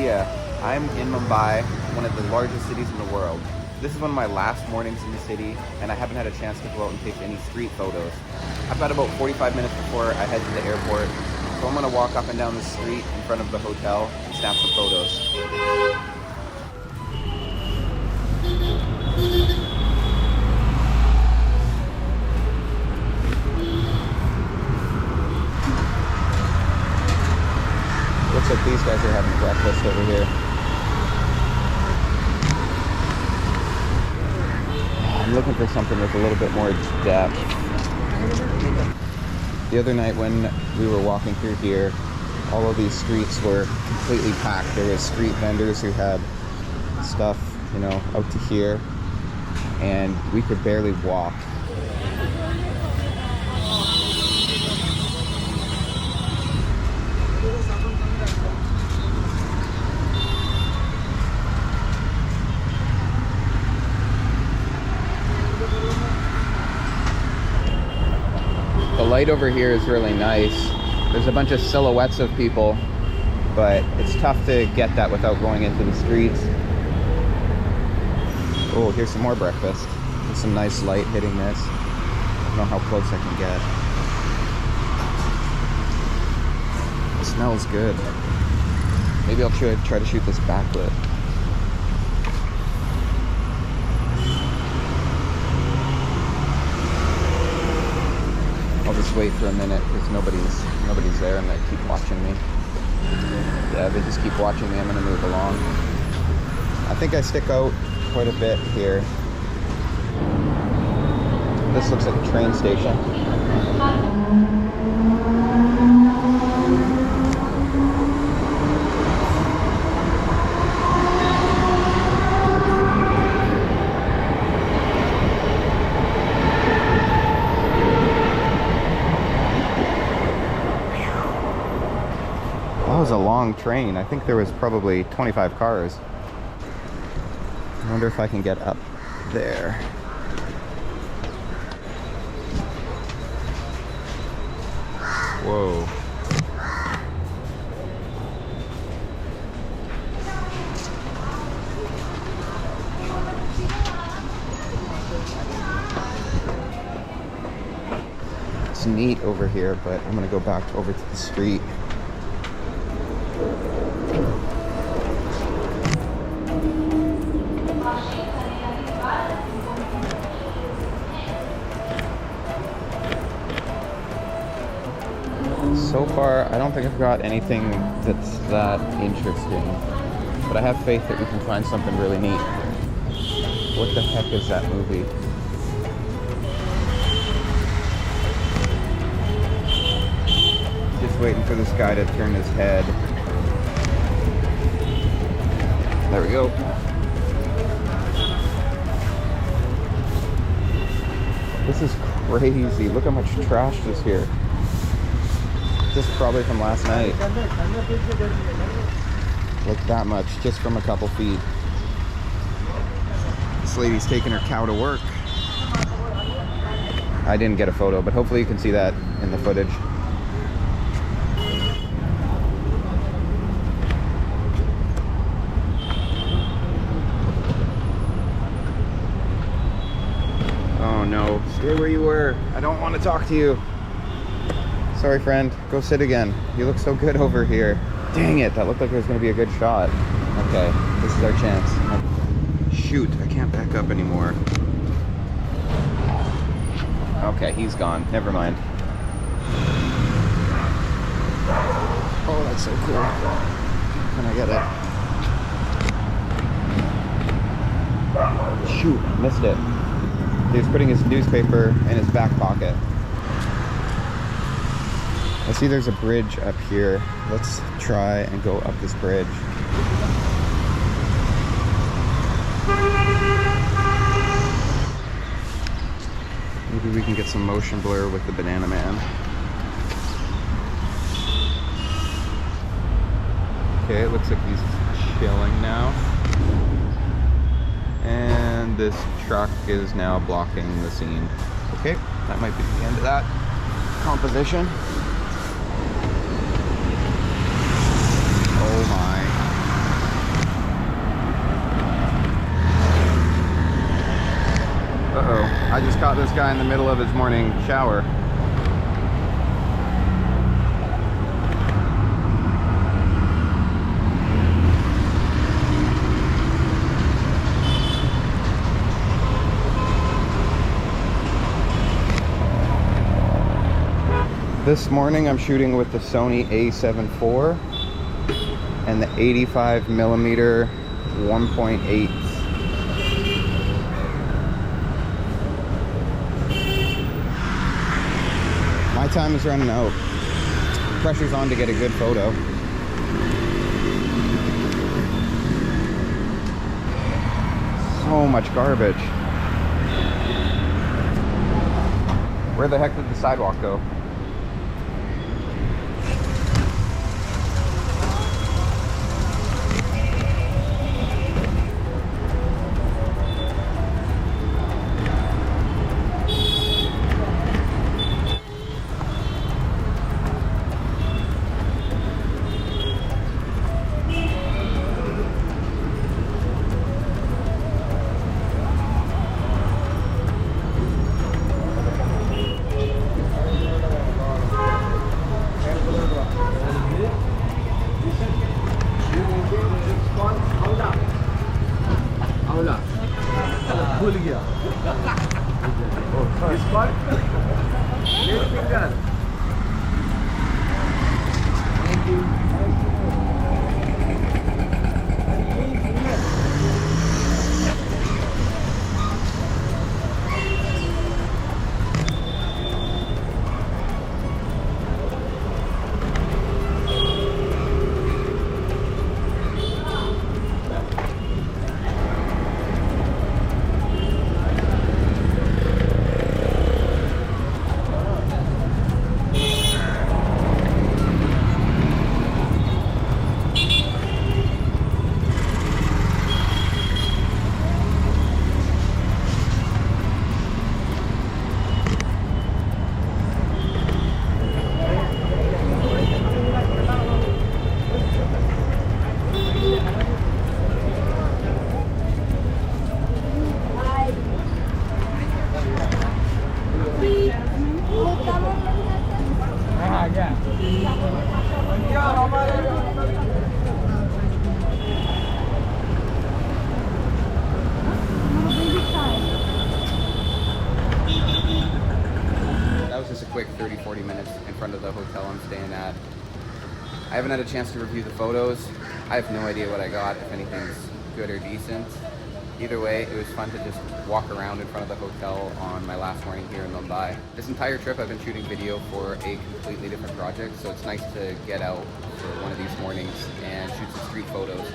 idea. I'm in Mumbai, one of the largest cities in the world. This is one of my last mornings in the city, and I haven't had a chance to go out and take any street photos. I've got about 45 minutes before I head to the airport, so I'm gonna walk up and down the street in front of the hotel and snap some photos. Looks like these guys are having breakfast over here. I'm looking for something with a little bit more depth. The other night when we were walking through here, all of these streets were completely packed. There was street vendors who had stuff, you know, out to here, and we could barely walk. The light over here is really nice. There's a bunch of silhouettes of people, but it's tough to get that without going into the streets. Oh, here's some more breakfast. There's some nice light hitting this. I don't know how close I can get. It smells good. Maybe I'll try to shoot this backlit. I'll just wait for a minute because nobody's there and they keep watching me. Yeah, they just keep watching me. I'm gonna move along. I think I stick out quite a bit here. This looks like a train station. That was a long train. I think there was probably 25 cars. I wonder if I can get up there. Whoa. It's neat over here, but I'm gonna go back over to the street. So far, I don't think I've got anything that's that interesting, but I have faith that we can find something really neat. What the heck is that movie? Just waiting for this guy to turn his head. There we go. This is crazy. Look how much trash is here. This is probably from last night. Like that much, just from a couple feet. This lady's taking her cow to work. I didn't get a photo, but hopefully you can see that in the footage. Oh no, stay where you were. I don't want to talk to you. Sorry, friend. Go sit again. You look so good over here. Dang it, that looked like it was going to be a good shot. Okay, this is our chance. Shoot, I can't back up anymore. Okay, he's gone. Never mind. Oh, that's so cool. Can I get it? Shoot, missed it. He was putting his newspaper in his back pocket. I see there's a bridge up here. Let's try and go up this bridge. Maybe we can get some motion blur with the banana man. Okay, it looks like he's chilling now. And this truck is now blocking the scene. Okay, that might be the end of that composition. Oh my. I just caught this guy in the middle of his morning shower. This morning I'm shooting with the Sony A7IV and the 85mm 1.8. My time is running out. Pressure's on to get a good photo. So much garbage. Where the heck did the sidewalk go? भूल गया spot finger thank you That was just a quick 30-40 minutes in front of the hotel I'm staying at. I haven't had a chance to review the photos. I have no idea what I got, if anything's good or decent. Either way, it was fun to just walk around in front of the hotel on my last morning here in Mumbai. This entire trip I've been shooting video for a completely different project, so it's nice to get out for one of these mornings and shoot some street photos.